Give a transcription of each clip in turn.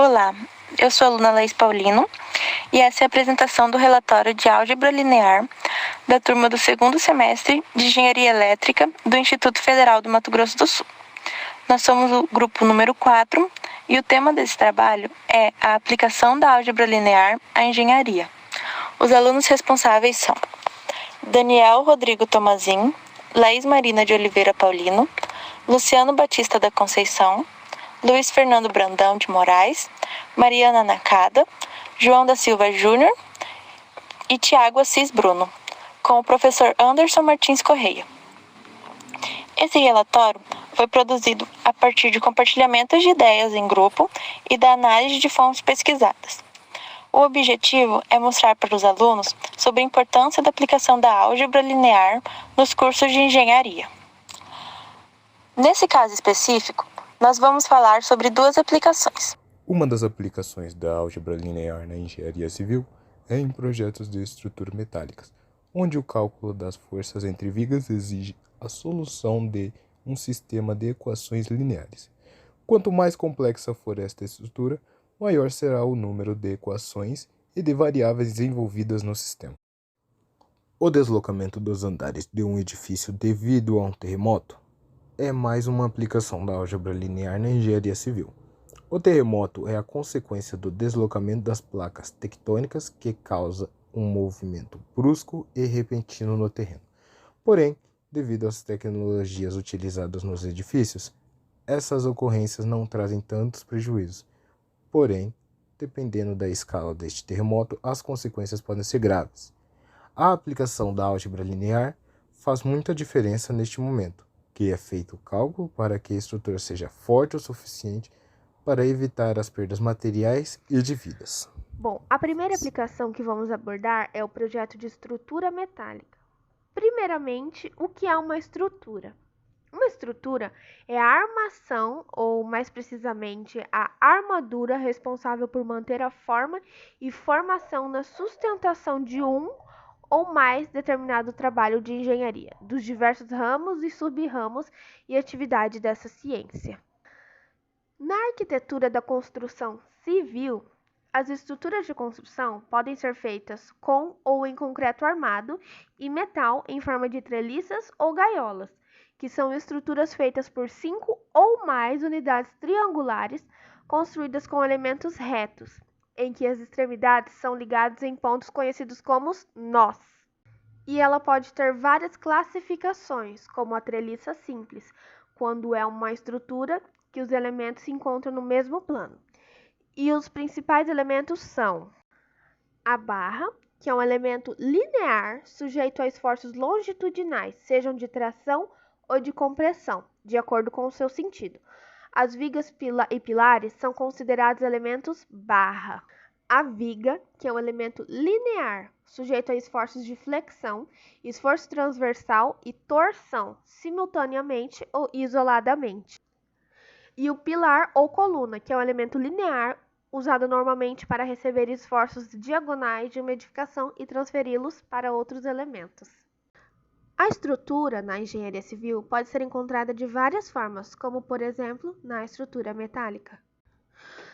Olá, eu sou a aluna Laís Paulino e essa é a apresentação do relatório de álgebra linear da turma do segundo semestre de Engenharia Elétrica do Instituto Federal do Mato Grosso do Sul. Nós somos o grupo número 4 e o tema desse trabalho é a aplicação da álgebra linear à engenharia. Os alunos responsáveis são Daniel Rodrigo Tomazin, Laís Marina de Oliveira Paulino, Luciano Batista da Conceição, Luiz Fernando Brandão de Moraes, Mariana Nakada, João da Silva Júnior e Tiago Assis Bruno, com o professor Anderson Martins Correia. Esse relatório foi produzido a partir de compartilhamentos de ideias em grupo e da análise de fontes pesquisadas. O objetivo é mostrar para os alunos sobre a importância da aplicação da álgebra linear nos cursos de engenharia. Nesse caso específico, nós vamos falar sobre duas aplicações. Uma das aplicações da álgebra linear na engenharia civil é em projetos de estruturas metálicas, onde o cálculo das forças entre vigas exige a solução de um sistema de equações lineares. Quanto mais complexa for esta estrutura, maior será o número de equações e de variáveis envolvidas no sistema. O deslocamento dos andares de um edifício devido a um terremoto é mais uma aplicação da álgebra linear na engenharia civil. O terremoto é a consequência do deslocamento das placas tectônicas que causa um movimento brusco e repentino no terreno. Porém, devido às tecnologias utilizadas nos edifícios, essas ocorrências não trazem tantos prejuízos. Porém, dependendo da escala deste terremoto, as consequências podem ser graves. A aplicação da álgebra linear faz muita diferença neste momento, que é feito o cálculo para que a estrutura seja forte o suficiente para evitar as perdas materiais e de vidas. Bom, a primeira aplicação que vamos abordar é o projeto de estrutura metálica. Primeiramente, o que é uma estrutura? Uma estrutura é a armação, ou mais precisamente, a armadura responsável por manter a forma e formação na sustentação de um ou mais determinado trabalho de engenharia, dos diversos ramos e sub-ramos e atividade dessa ciência. Na arquitetura da construção civil, as estruturas de construção podem ser feitas com ou em concreto armado e metal em forma de treliças ou gaiolas, que são estruturas feitas por 5 ou mais unidades triangulares construídas com elementos retos, em que as extremidades são ligadas em pontos conhecidos como nós. E ela pode ter várias classificações, como a treliça simples, quando é uma estrutura que os elementos se encontram no mesmo plano. E os principais elementos são a barra, que é um elemento linear sujeito a esforços longitudinais, sejam de tração ou de compressão, de acordo com o seu sentido. As vigas e pilares são considerados elementos barra. A viga, que é um elemento linear, sujeito a esforços de flexão, esforço transversal e torção, simultaneamente ou isoladamente. E o pilar ou coluna, que é um elemento linear, usado normalmente para receber esforços diagonais de uma edificação e transferi-los para outros elementos. A estrutura na engenharia civil pode ser encontrada de várias formas, como, por exemplo, na estrutura metálica.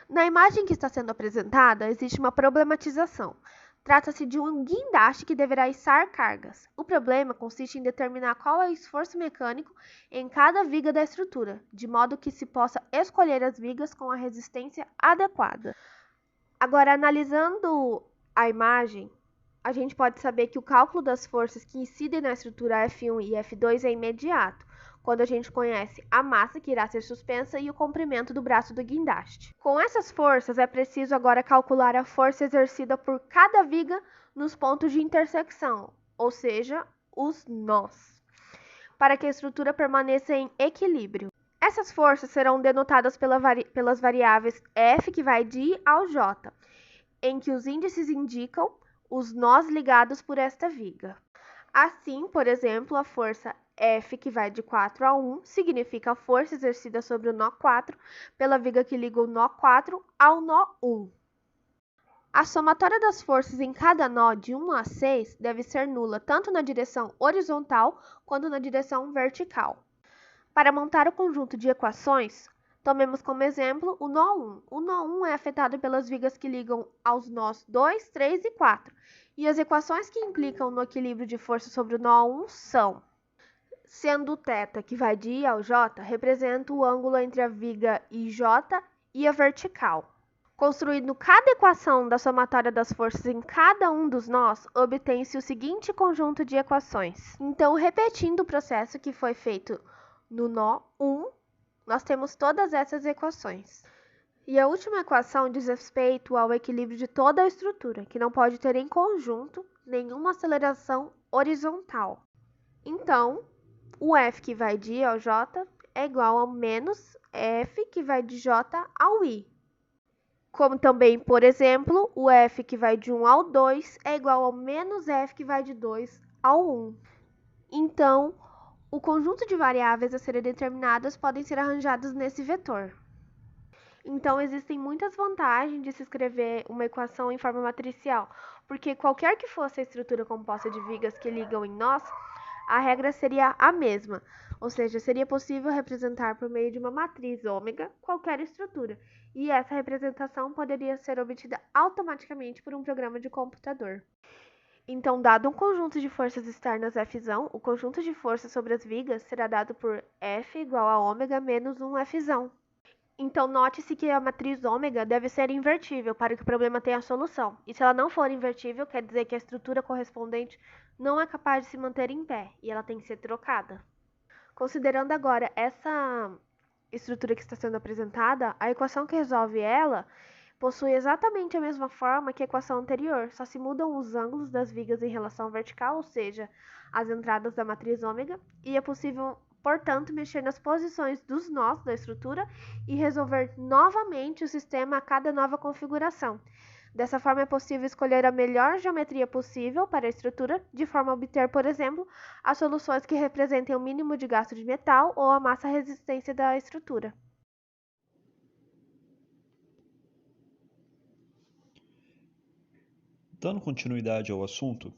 Na imagem que está sendo apresentada, existe uma problematização. Trata-se de um guindaste que deverá içar cargas. O problema consiste em determinar qual é o esforço mecânico em cada viga da estrutura, de modo que se possa escolher as vigas com a resistência adequada. Agora, analisando a imagem, a gente pode saber que o cálculo das forças que incidem na estrutura F1 e F2 é imediato, quando a gente conhece a massa que irá ser suspensa e o comprimento do braço do guindaste. Com essas forças, é preciso agora calcular a força exercida por cada viga nos pontos de intersecção, ou seja, os nós, para que a estrutura permaneça em equilíbrio. Essas forças serão denotadas pelas variáveis F, que vai de I ao J, em que os índices indicam os nós ligados por esta viga. Assim, por exemplo, a força F, que vai de 4 a 1, significa a força exercida sobre o nó 4 pela viga que liga o nó 4 ao nó 1. A somatória das forças em cada nó de 1 a 6 deve ser nula tanto na direção horizontal quanto na direção vertical. Para montar o conjunto de equações, Tomemos como exemplo o nó 1. O nó 1 é afetado pelas vigas que ligam aos nós 2, 3 e 4. E as equações que implicam no equilíbrio de força sobre o nó 1 são: sendo o θ, que vai de I ao J, representa o ângulo entre a viga IJ e a vertical. Construindo cada equação da somatória das forças em cada um dos nós, obtém-se o seguinte conjunto de equações. Então, repetindo o processo que foi feito no nó 1, nós temos todas essas equações. E a última equação diz respeito ao equilíbrio de toda a estrutura, que não pode ter em conjunto nenhuma aceleração horizontal. Então, o F que vai de I ao J é igual ao menos F que vai de J ao I. Como também, por exemplo, o F que vai de 1 ao 2 é igual ao menos F que vai de 2 ao 1. Então, o conjunto de variáveis a serem determinadas podem ser arranjados nesse vetor. Então, existem muitas vantagens de se escrever uma equação em forma matricial, porque qualquer que fosse a estrutura composta de vigas que ligam em nós, a regra seria a mesma, ou seja, seria possível representar por meio de uma matriz ômega qualquer estrutura, e essa representação poderia ser obtida automaticamente por um programa de computador. Então, dado um conjunto de forças externas F, o conjunto de forças sobre as vigas será dado por F igual a ômega menos 1 F. Então, note-se que a matriz ômega deve ser invertível para que o problema tenha solução. E se ela não for invertível, quer dizer que a estrutura correspondente não é capaz de se manter em pé e ela tem que ser trocada. Considerando agora essa estrutura que está sendo apresentada, a equação que resolve ela possui exatamente a mesma forma que a equação anterior, só se mudam os ângulos das vigas em relação à vertical, ou seja, as entradas da matriz ômega, e é possível, portanto, mexer nas posições dos nós da estrutura e resolver novamente o sistema a cada nova configuração. Dessa forma, é possível escolher a melhor geometria possível para a estrutura, de forma a obter, por exemplo, as soluções que representem o mínimo de gasto de metal ou a massa-resistência da estrutura. Dando continuidade ao assunto,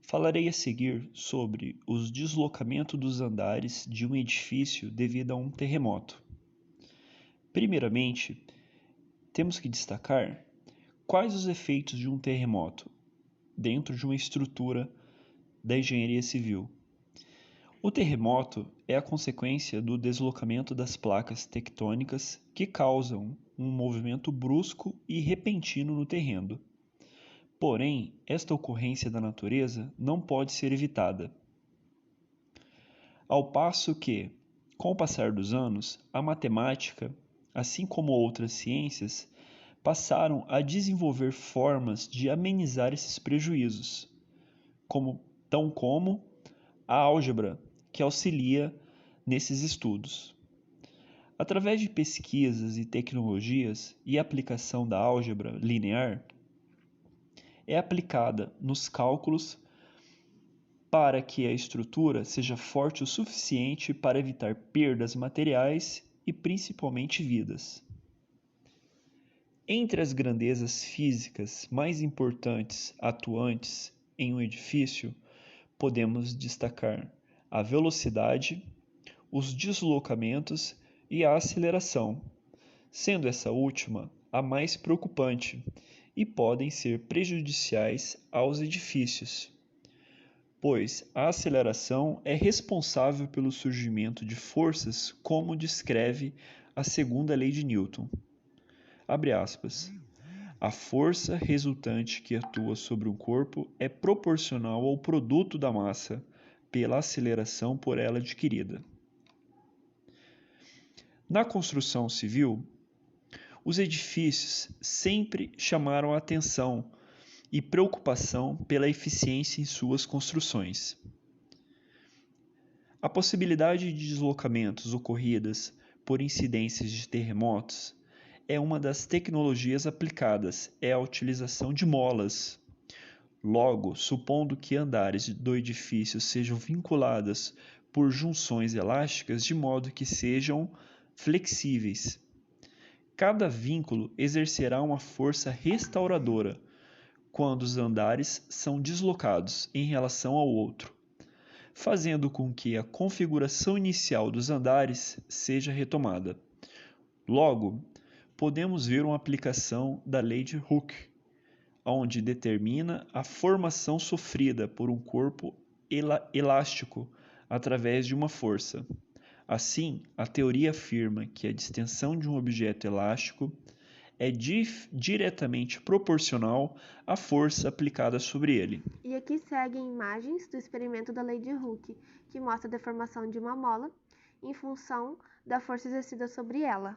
falarei a seguir sobre os deslocamentos dos andares de um edifício devido a um terremoto. Primeiramente, temos que destacar quais os efeitos de um terremoto dentro de uma estrutura da engenharia civil. O terremoto é a consequência do deslocamento das placas tectônicas que causam um movimento brusco e repentino no terreno. Porém, esta ocorrência da natureza não pode ser evitada. Ao passo que, com o passar dos anos, a matemática, assim como outras ciências, passaram a desenvolver formas de amenizar esses prejuízos, tão como a álgebra, que auxilia nesses estudos. Através de pesquisas e tecnologias e aplicação da álgebra linear, é aplicada nos cálculos para que a estrutura seja forte o suficiente para evitar perdas materiais e principalmente vidas. Entre as grandezas físicas mais importantes atuantes em um edifício, podemos destacar a velocidade, os deslocamentos e a aceleração, sendo essa última a mais preocupante, e podem ser prejudiciais aos edifícios, pois a aceleração é responsável pelo surgimento de forças como descreve a segunda lei de Newton. Abre aspas. A força resultante que atua sobre um corpo é proporcional ao produto da massa pela aceleração por ela adquirida. Na construção civil, os edifícios sempre chamaram a atenção e preocupação pela eficiência em suas construções. A possibilidade de deslocamentos ocorridas por incidências de terremotos é uma das tecnologias aplicadas, é a utilização de molas. Logo, supondo que andares do edifício sejam vinculadas por junções elásticas de modo que sejam flexíveis, cada vínculo exercerá uma força restauradora quando os andares são deslocados em relação ao outro, fazendo com que a configuração inicial dos andares seja retomada. Logo, podemos ver uma aplicação da lei de Hooke, onde determina a formação sofrida por um corpo elástico através de uma força. Assim, a teoria afirma que a distensão de um objeto elástico é diretamente proporcional à força aplicada sobre ele. E aqui seguem imagens do experimento da lei de Hooke, que mostra a deformação de uma mola em função da força exercida sobre ela.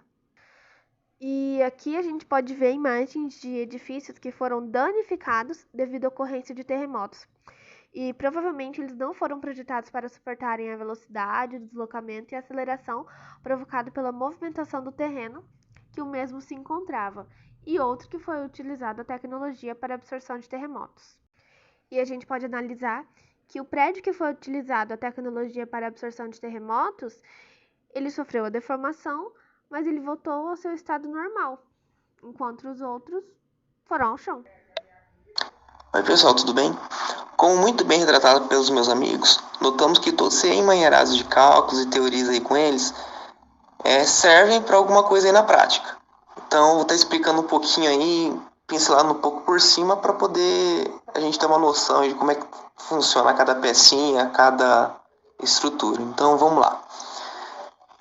E aqui a gente pode ver imagens de edifícios que foram danificados devido à ocorrência de terremotos. E provavelmente eles não foram projetados para suportarem a velocidade, o deslocamento e a aceleração provocado pela movimentação do terreno que o mesmo se encontrava, e outro que foi utilizado a tecnologia para absorção de terremotos. E a gente pode analisar que o prédio que foi utilizado a tecnologia para absorção de terremotos, ele sofreu a deformação, mas ele voltou ao seu estado normal, enquanto os outros foram ao chão. Oi pessoal, tudo bem? Como muito bem retratado pelos meus amigos, notamos que todos esses emaranhados de cálculos e teorias aí com eles servem para alguma coisa aí na prática. Então, vou estar explicando um pouquinho aí, pincelando um pouco por cima para poder a gente ter uma noção de como é que funciona cada pecinha, cada estrutura. Então, vamos lá.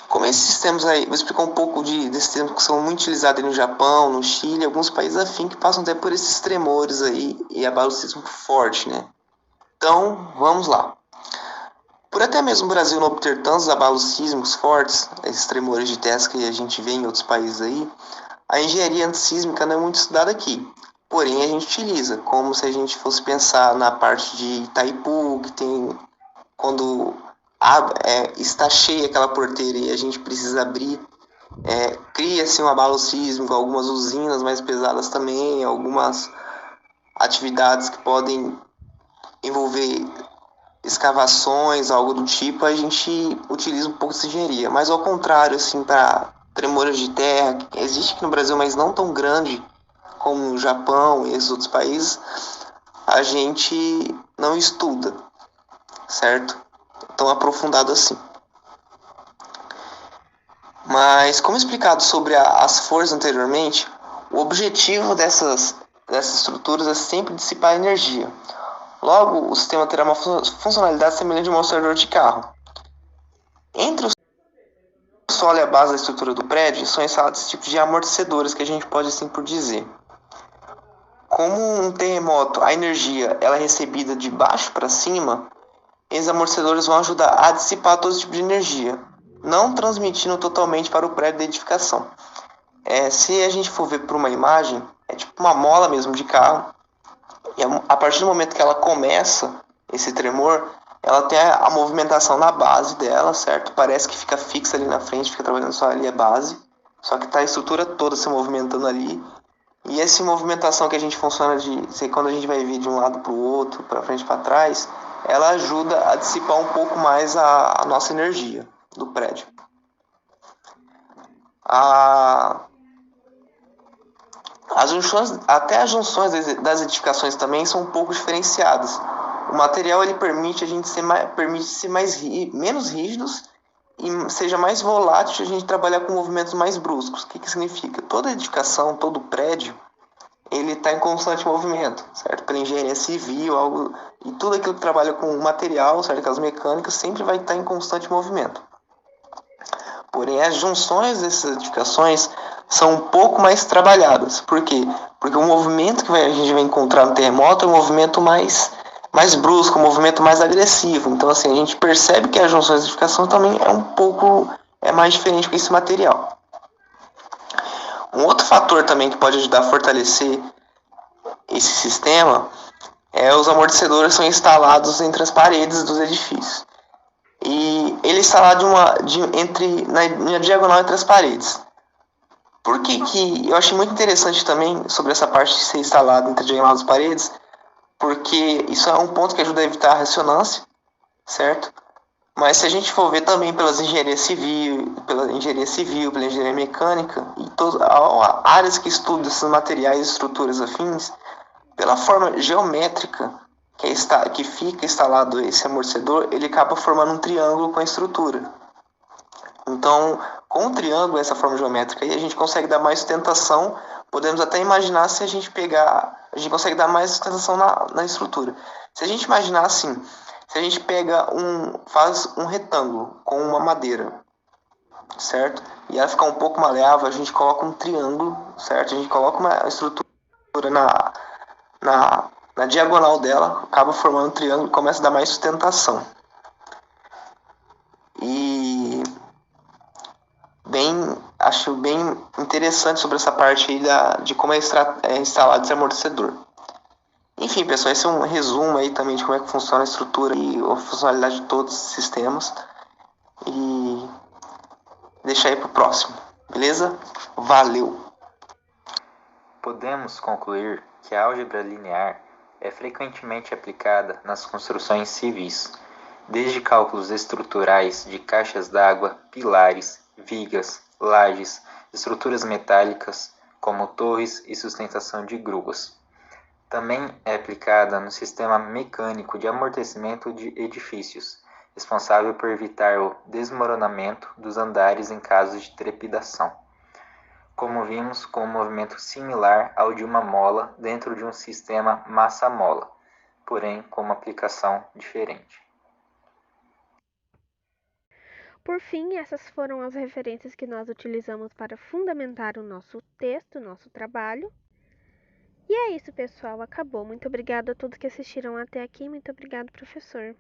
Como esses sistemas aí, vou explicar um pouco desses sistemas que são muito utilizados no Japão, no Chile, alguns países afins que passam até por esses tremores aí e abalo sísmico forte, né? Então, vamos lá. Por até mesmo o Brasil não obter tantos abalos sísmicos fortes, esses tremores de terra que a gente vê em outros países aí, a engenharia antissísmica não é muito estudada aqui. Porém, a gente utiliza, como se a gente fosse pensar na parte de Itaipu, que tem quando está cheia aquela porteira e a gente precisa abrir, cria-se um abalo sísmico, algumas usinas mais pesadas também, algumas atividades que podem envolver escavações, algo do tipo, a gente utiliza um pouco de engenharia. Mas ao contrário, assim, para tremores de terra, que existe aqui no Brasil, mas não tão grande como no Japão e esses outros países, a gente não estuda, certo? Tão aprofundado assim. Mas, como explicado sobre as forças anteriormente, o objetivo dessas estruturas é sempre dissipar energia. Logo, o sistema terá uma funcionalidade semelhante a um mostrador de carro. Entre o solo e a base da estrutura do prédio são instalados esse tipo de amortecedores que a gente pode assim por dizer. Como um terremoto, a energia ela é recebida de baixo para cima, esses amortecedores vão ajudar a dissipar todo esse tipo de energia, não transmitindo totalmente para o prédio da edificação. Se a gente for ver por uma imagem, é tipo uma mola mesmo de carro, e a partir do momento que ela começa esse tremor, ela tem a movimentação na base dela, certo? Parece que fica fixa ali na frente, fica trabalhando só ali a base, só que está a estrutura toda se movimentando ali. E essa movimentação que a gente funciona quando a gente vai vir de um lado para o outro, para frente e para trás, ela ajuda a dissipar um pouco mais a nossa energia do prédio. Até as junções das edificações também são um pouco diferenciadas. O material ele permite a gente ser menos rígidos e seja mais volátil a gente trabalhar com movimentos mais bruscos. O que significa? Toda edificação, todo prédio, ele está em constante movimento, certo? Pela engenharia civil, e tudo aquilo que trabalha com material, certo? Aquelas mecânicas, sempre vai estar em constante movimento. Porém, as junções dessas edificações são um pouco mais trabalhadas. Por quê? Porque o movimento que a gente vai encontrar no terremoto é um movimento mais brusco, um movimento mais agressivo. Então, assim, a gente percebe que as junções de edificação também é mais diferente com esse material. Um outro fator também que pode ajudar a fortalecer esse sistema os amortecedores são instalados entre as paredes dos edifícios. E ele é instalado na diagonal entre as paredes. Por que eu achei muito interessante também sobre essa parte de ser instalado entre a diagonal das paredes? Porque isso é um ponto que ajuda a evitar a ressonância, certo? Mas se a gente for ver também pela engenharia civil, pela engenharia mecânica e todas as áreas que estudam esses materiais e estruturas afins, pela forma geométrica que fica instalado esse amortecedor, ele acaba formando um triângulo com a estrutura. Então, Com um triângulo, essa forma geométrica aí, a gente consegue dar mais sustentação. Podemos até imaginar se a gente pegar... A gente consegue dar mais sustentação na estrutura. Se a gente imaginar assim, se a gente faz um retângulo com uma madeira, certo? E ela ficar um pouco maleável, a gente coloca um triângulo, certo? A gente coloca uma estrutura na diagonal dela, acaba formando um triângulo e começa a dar mais sustentação. E acho bem interessante sobre essa parte aí de como é instalado esse amortecedor. Enfim, pessoal, esse é um resumo aí também de como é que funciona a estrutura e a funcionalidade de todos os sistemas. E deixar aí pro próximo, beleza? Valeu! Podemos concluir que a álgebra linear é frequentemente aplicada nas construções civis, desde cálculos estruturais de caixas d'água, pilares, vigas, lajes, estruturas metálicas, como torres e sustentação de gruas. Também é aplicada no sistema mecânico de amortecimento de edifícios, responsável por evitar o desmoronamento dos andares em caso de trepidação. Como vimos, com um movimento similar ao de uma mola dentro de um sistema massa-mola, porém com uma aplicação diferente. Por fim, essas foram as referências que nós utilizamos para fundamentar o nosso texto, o nosso trabalho. E é isso, pessoal. Acabou. Muito obrigada a todos que assistiram até aqui. Muito obrigado, professor.